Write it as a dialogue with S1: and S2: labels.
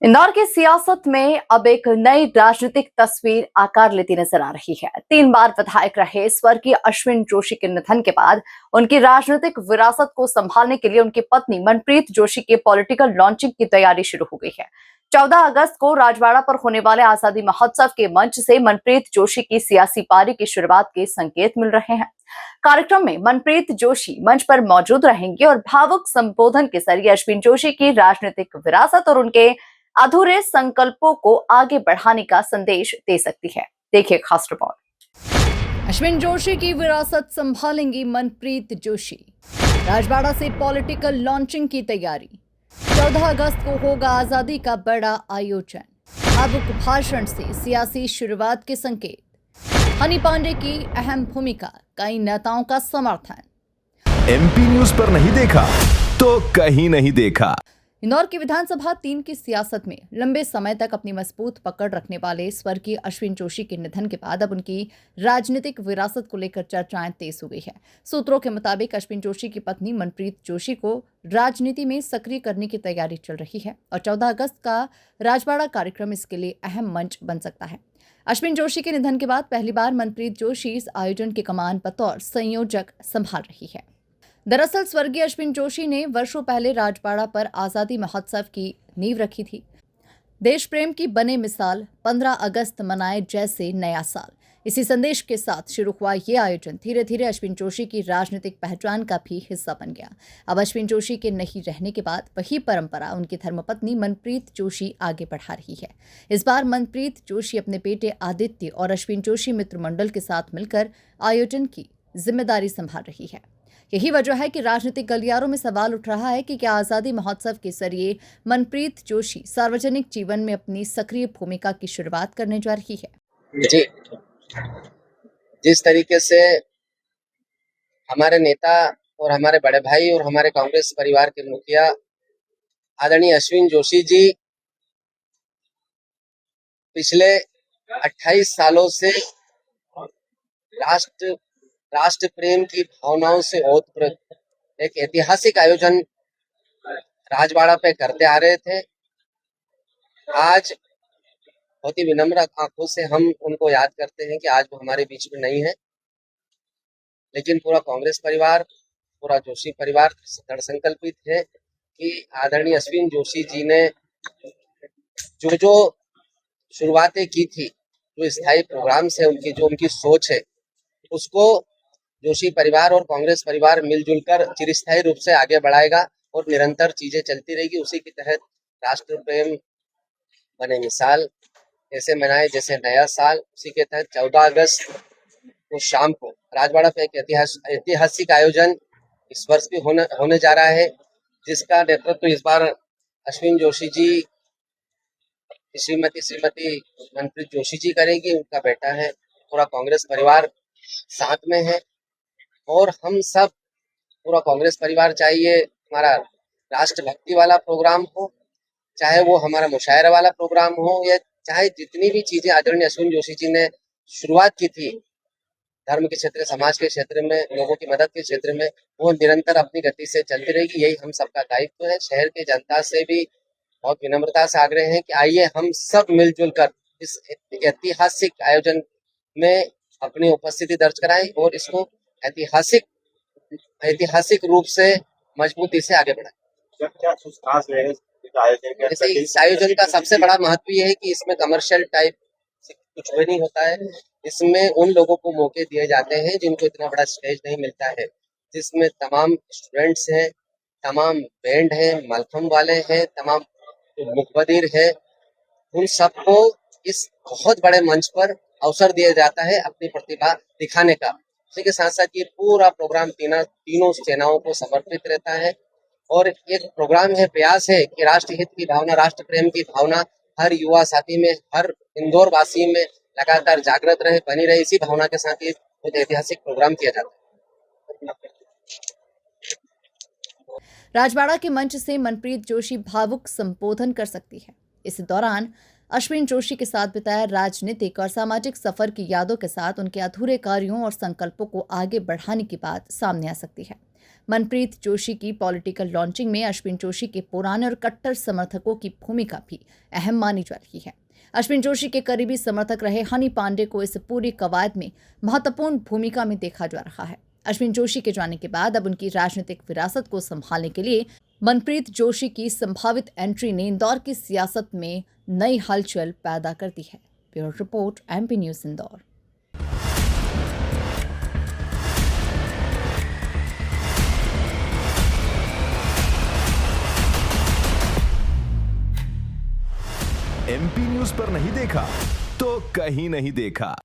S1: इंदौर की सियासत में अब एक नई राजनीतिक तस्वीर आकार लेती नजर आ रही है। 3 बार विधायक रहे स्वर्गीय अश्विन जोशी के निधन के बाद उनकी राजनीतिक विरासत को संभालने के लिए उनकी पत्नी मनप्रीत जोशी के पॉलिटिकल लॉन्चिंग की तैयारी शुरू हो गई है। 14 अगस्त को राजवाड़ा पर होने वाले आजादी महोत्सव के मंच से मनप्रीत जोशी की सियासी पारी की शुरुआत के संकेत मिल रहे हैं। कार्यक्रम में मनप्रीत जोशी मंच पर मौजूद रहेंगी और भावुक संबोधन के जरिए अश्विन जोशी की राजनीतिक विरासत और उनके अधूरे संकल्पों को आगे बढ़ाने का संदेश दे सकती है। देखिए खास रिपोर्ट। अश्विन जोशी की विरासत संभालेंगी मनप्रीत जोशी। राजवाड़ा से पॉलिटिकल लॉन्चिंग की तैयारी। 14 अगस्त को होगा आजादी का बड़ा आयोजन। भावुक भाषण से सियासी शुरुआत के संकेत। हनी पांडे की अहम भूमिका, कई नेताओं का समर्थन।
S2: एमपी न्यूज पर नहीं देखा तो कहीं नहीं देखा।
S1: इंदौर की विधानसभा 3 की सियासत में लंबे समय तक अपनी मजबूत पकड़ रखने वाले स्वर्गीय अश्विन जोशी के निधन के बाद अब उनकी राजनीतिक विरासत को लेकर चर्चाएं तेज हो गई है। सूत्रों के मुताबिक अश्विन जोशी की पत्नी मनप्रीत जोशी को राजनीति में सक्रिय करने की तैयारी चल रही है और 14 अगस्त का राजवाड़ा कार्यक्रम इसके लिए अहम मंच बन सकता है। अश्विन जोशी के निधन के बाद पहली बार मनप्रीत जोशी इस आयोजन की कमान बतौर संयोजक संभाल रही है। दरअसल स्वर्गीय अश्विन जोशी ने वर्षों पहले राजवाड़ा पर आजादी महोत्सव की नींव रखी थी। देश प्रेम की बने मिसाल, 15 अगस्त मनाए जैसे नया साल, इसी संदेश के साथ शुरू हुआ ये आयोजन धीरे धीरे अश्विन जोशी की राजनीतिक पहचान का भी हिस्सा बन गया। अब अश्विन जोशी के नहीं रहने के बाद वही परंपरा उनकी धर्मपत्नी मनप्रीत जोशी आगे बढ़ा रही है। इस बार मनप्रीत जोशी अपने बेटे आदित्य और अश्विन जोशी मित्र मंडल के साथ मिलकर आयोजन की जिम्मेदारी संभाल रही है। यही वजह है कि राजनीतिक गलियारों में सवाल उठ रहा है कि क्या आजादी महोत्सव के जरिए मनप्रीत जोशी सार्वजनिक जीवन में अपनी सक्रिय भूमिका की शुरुआत करने जा रही है।
S3: जी, जिस तरीके से हमारे नेता और हमारे बड़े भाई और हमारे कांग्रेस परिवार के मुखिया आदरणीय अश्विन जोशी जी पिछले 28 सालों से राष्ट्र प्रेम की भावनाओं से ओतप्रोत एक ऐतिहासिक आयोजन राजवाड़ा पे करते आ रहे थे। आज बहुत ही विनम्र आंखों से हम उनको याद करते हैं कि आज वो हमारे बीच में नहीं है, लेकिन पूरा कांग्रेस परिवार, पूरा जोशी परिवार दृढ़ संकल्पित है कि आदरणीय अश्विन जोशी जी ने जो शुरुआतें की थी, जो स्थायी प्रोग्राम्स है उनकी, जो उनकी सोच है, उसको जोशी परिवार और कांग्रेस परिवार मिलजुल कर चिरस्थायी रूप से आगे बढ़ाएगा और निरंतर चीजें चलती रहेगी। उसी के तहत राष्ट्र प्रेम बने मिसाल ऐसे मनाए जैसे नया साल। उसी के तहत 14 अगस्त को शाम को राजवाड़ा पे एक ऐतिहासिक आयोजन इस वर्ष भी होने जा रहा है, जिसका नेतृत्व इस बार अश्विन जोशी जी श्रीमती मनप्रीत जोशी जी करेगी। उनका बेटा है, पूरा कांग्रेस परिवार साथ में है और हम सब पूरा कांग्रेस परिवार, चाहिए हमारा राष्ट्रभक्ति वाला प्रोग्राम हो, चाहे वो हमारा मुशायरा वाला प्रोग्राम हो, या चाहे जितनी भी चीजें आदरणीय अश्विन जोशी जी ने शुरुआत की थी धर्म के क्षेत्र, समाज के क्षेत्र में, लोगों की मदद के क्षेत्र में, वो निरंतर अपनी गति से चलती रहेगी। यही हम सबका दायित्व है। शहर की जनता से भी बहुत विनम्रता से आग्रह है कि आइए हम सब मिलजुल कर इस ऐतिहासिक आयोजन में अपनी उपस्थिति दर्ज कराएं और इसको ऐतिहासिक रूप से मजबूती से आगे बढ़ाएं।
S4: क्या कुछ खास है
S3: इस आयोजन का सबसे बड़ा महत्व ये है कि इसमें कमर्शियल टाइप कुछ भी नहीं होता है। इसमें उन लोगों को मौके दिए जाते हैं जिनको इतना बड़ा स्टेज नहीं मिलता है, जिसमें तमाम स्टूडेंट्स हैं, तमाम बैंड हैं, मलखम वाले हैं, तमाम मुखबदिर है, उन सबको इस बहुत बड़े मंच पर अवसर दिया जाता है अपनी प्रतिभा दिखाने का। इसी के साथ साथ ये पूरा प्रोग्राम तीनों सेनाओं को समर्पित रहता है और एक प्रोग्राम है, प्रयास है कि राष्ट्र हित की भावना, राष्ट्र प्रेम की भावना हर युवा साथी में, हर इंदौर वासी में लगातार जागृत रहे, बनी रहे। इसी भावना के साथ ये ऐतिहासिक प्रोग्राम किया जाता है।
S1: राजवाड़ा के मंच से मनप्रीत जोशी भावुक संबोधन कर सकती है। इस दौरान अश्विन जोशी के साथ बिताया राजनीतिक और सामाजिक सफर की यादों के साथ उनके अधूरे कार्यों और संकल्पों को आगे बढ़ाने की बात सामने आ सकती है। मनप्रीत जोशी की पॉलिटिकल लॉन्चिंग में अश्विन जोशी के पुराने और कट्टर समर्थकों की भूमिका भी अहम मानी जा रही है। अश्विन जोशी के करीबी समर्थक रहे हनी पांडे को इस पूरी कवायद में महत्वपूर्ण भूमिका में देखा जा रहा है। अश्विन जोशी के जाने के बाद अब उनकी राजनीतिक विरासत को संभालने के लिए मनप्रीत जोशी की संभावित एंट्री ने इंदौर की सियासत में नई हलचल पैदा कर दी है। Bureau report, MP news Indore.
S2: MP news पर नहीं देखा तो कहीं नहीं देखा।